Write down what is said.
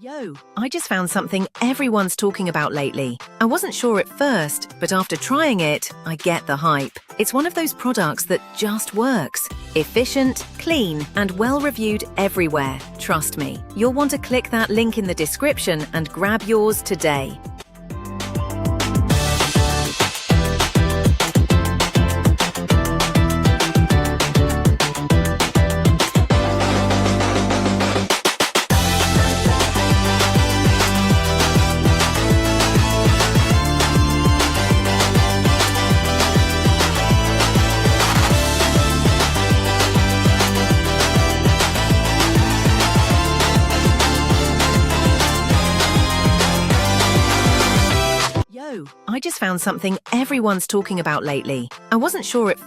Yo, I just found something everyone's talking about lately. I wasn't sure at first, but after trying it, I get the hype. It's one of those products that just works. Efficient, clean, and well-reviewed everywhere. Trust me, you'll want to click that link in the description and grab yours today. I just found something everyone's talking about lately. I wasn't sure at